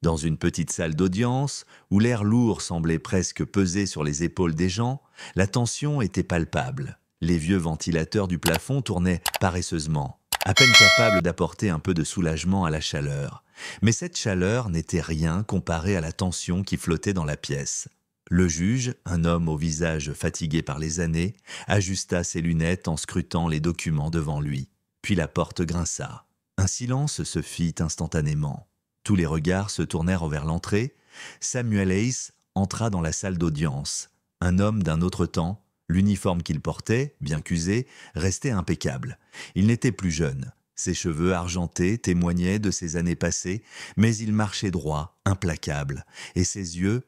Dans une petite salle d'audience, où l'air lourd semblait presque peser sur les épaules des gens, la tension était palpable. Les vieux ventilateurs du plafond tournaient paresseusement, à peine capables d'apporter un peu de soulagement à la chaleur. Mais cette chaleur n'était rien comparée à la tension qui flottait dans la pièce. Le juge, un homme au visage fatigué par les années, ajusta ses lunettes en scrutant les documents devant lui. Puis la porte grinça. Un silence se fit instantanément. Tous les regards se tournèrent vers l'entrée. Samuel Hayes entra dans la salle d'audience. Un homme d'un autre temps, l'uniforme qu'il portait, bien qu'usé, restait impeccable. Il n'était plus jeune. Ses cheveux argentés témoignaient de ses années passées, mais il marchait droit, implacable, et ses yeux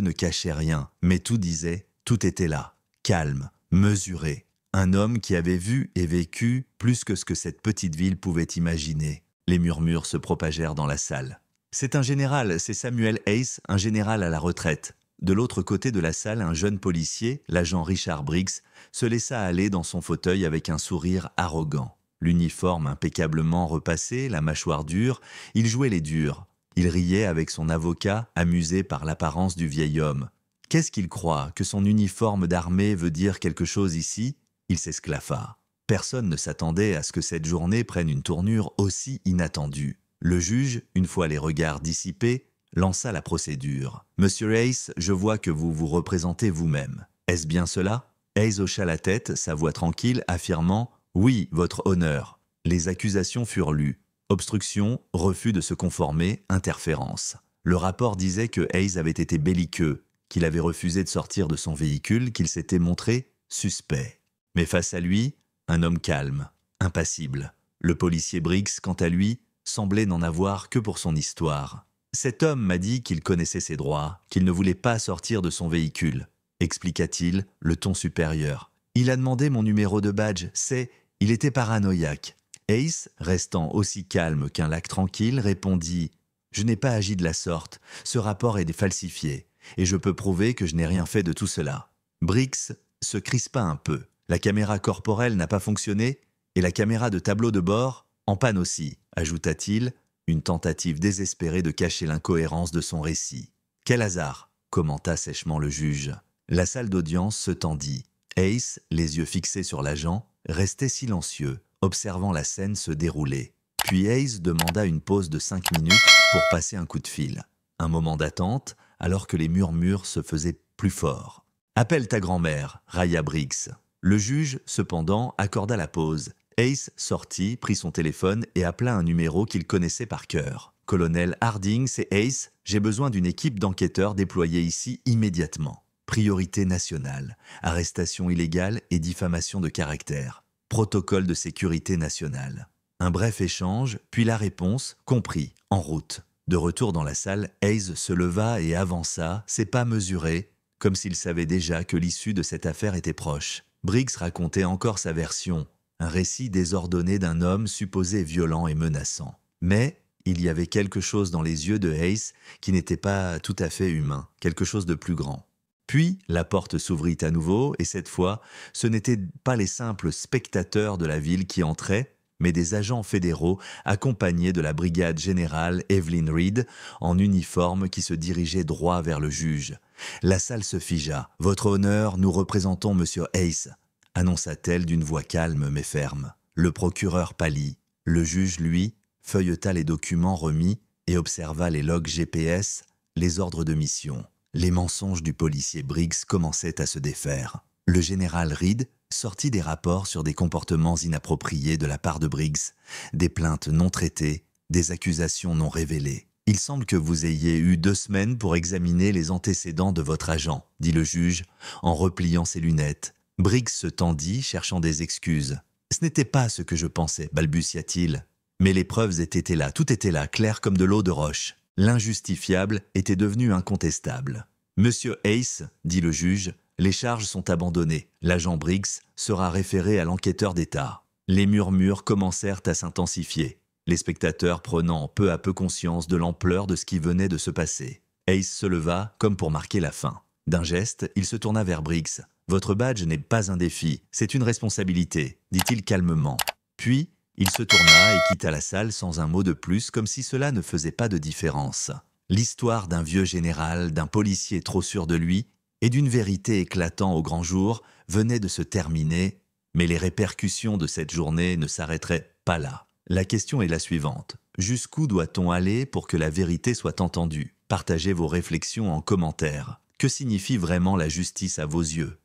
ne cachaient rien, mais tout disait, tout était là, calme, mesuré. Un homme qui avait vu et vécu plus que ce que cette petite ville pouvait imaginer. Les murmures se propagèrent dans la salle. C'est un général, c'est Samuel Hayes, un général à la retraite. De l'autre côté de la salle, un jeune policier, l'agent Richard Briggs, se laissa aller dans son fauteuil avec un sourire arrogant. L'uniforme impeccablement repassé, la mâchoire dure, il jouait les durs. Il riait avec son avocat, amusé par l'apparence du vieil homme. Qu'est-ce qu'il croit, que son uniforme d'armée veut dire quelque chose ici? Il s'esclaffa. Personne ne s'attendait à ce que cette journée prenne une tournure aussi inattendue. Le juge, une fois les regards dissipés, lança la procédure. « Monsieur Hayes, je vois que vous vous représentez vous-même. Est-ce bien cela ?» Hayes hocha la tête, sa voix tranquille, affirmant « Oui, votre honneur ». Les accusations furent lues. Obstruction, refus de se conformer, interférence. Le rapport disait que Hayes avait été belliqueux, qu'il avait refusé de sortir de son véhicule, qu'il s'était montré suspect. Mais face à lui, un homme calme, impassible. Le policier Briggs, quant à lui, semblait n'en avoir que pour son histoire. Cet homme m'a dit qu'il connaissait ses droits, qu'il ne voulait pas sortir de son véhicule, expliqua-t-il, le ton supérieur. Il a demandé mon numéro de badge, il était paranoïaque. Hayes, restant aussi calme qu'un lac tranquille, répondit « Je n'ai pas agi de la sorte, ce rapport est falsifié, et je peux prouver que je n'ai rien fait de tout cela. » Briggs se crispa un peu. La caméra corporelle n'a pas fonctionné, et la caméra de tableau de bord en panne aussi, ajouta-t-il, une tentative désespérée de cacher l'incohérence de son récit. « Quel hasard !» commenta sèchement le juge. La salle d'audience se tendit. Hayes, les yeux fixés sur l'agent, restait silencieux, observant la scène se dérouler. Puis Hayes demanda une pause de 5 minutes pour passer un coup de fil. Un moment d'attente, alors que les murmures se faisaient plus forts. « Appelle ta grand-mère » railla Briggs. Le juge, cependant, accorda la pause. Hayes sortit, prit son téléphone et appela un numéro qu'il connaissait par cœur. « Colonel Harding, c'est Hayes. J'ai besoin d'une équipe d'enquêteurs déployée ici immédiatement. Priorité nationale, arrestation illégale et diffamation de caractère. Protocole de sécurité nationale. » Un bref échange, puis la réponse, compris, en route. De retour dans la salle, Hayes se leva et avança, ses pas mesurés, comme s'il savait déjà que l'issue de cette affaire était proche. Briggs racontait encore sa version, un récit désordonné d'un homme supposé violent et menaçant. Mais il y avait quelque chose dans les yeux de Hayes qui n'était pas tout à fait humain, quelque chose de plus grand. Puis, la porte s'ouvrit à nouveau, et cette fois, ce n'étaient pas les simples spectateurs de la ville qui entraient, mais des agents fédéraux accompagnés de la brigade générale Evelyn Reed en uniforme qui se dirigeait droit vers le juge. La salle se figea. « Votre honneur, nous représentons Monsieur Hayes », annonça-t-elle d'une voix calme mais ferme. Le procureur pâlit. Le juge, lui, feuilleta les documents remis et observa les logs GPS, les ordres de mission. Les mensonges du policier Briggs commençaient à se défaire. Le général Reed sortit des rapports sur des comportements inappropriés de la part de Briggs, des plaintes non traitées, des accusations non révélées. « Il semble que vous ayez eu 2 semaines pour examiner les antécédents de votre agent, » dit le juge, en repliant ses lunettes. Briggs se tendit, cherchant des excuses. « Ce n'était pas ce que je pensais, balbutia-t-il. Mais les preuves étaient là, tout était là, clair comme de l'eau de roche. L'injustifiable était devenu incontestable. « Monsieur Hayes, » dit le juge, « les charges sont abandonnées. L'agent Briggs sera référé à l'enquêteur d'État. » Les murmures commencèrent à s'intensifier, les spectateurs prenant peu à peu conscience de l'ampleur de ce qui venait de se passer. Hayes se leva comme pour marquer la fin. D'un geste, il se tourna vers Briggs. « Votre badge n'est pas un défi, c'est une responsabilité, » dit-il calmement. Puis, il se tourna et quitta la salle sans un mot de plus, comme si cela ne faisait pas de différence. L'histoire d'un vieux général, d'un policier trop sûr de lui et d'une vérité éclatant au grand jour venait de se terminer, mais les répercussions de cette journée ne s'arrêteraient pas là. La question est la suivante. Jusqu'où doit-on aller pour que la vérité soit entendue? Partagez vos réflexions en commentaire. Que signifie vraiment la justice à vos yeux?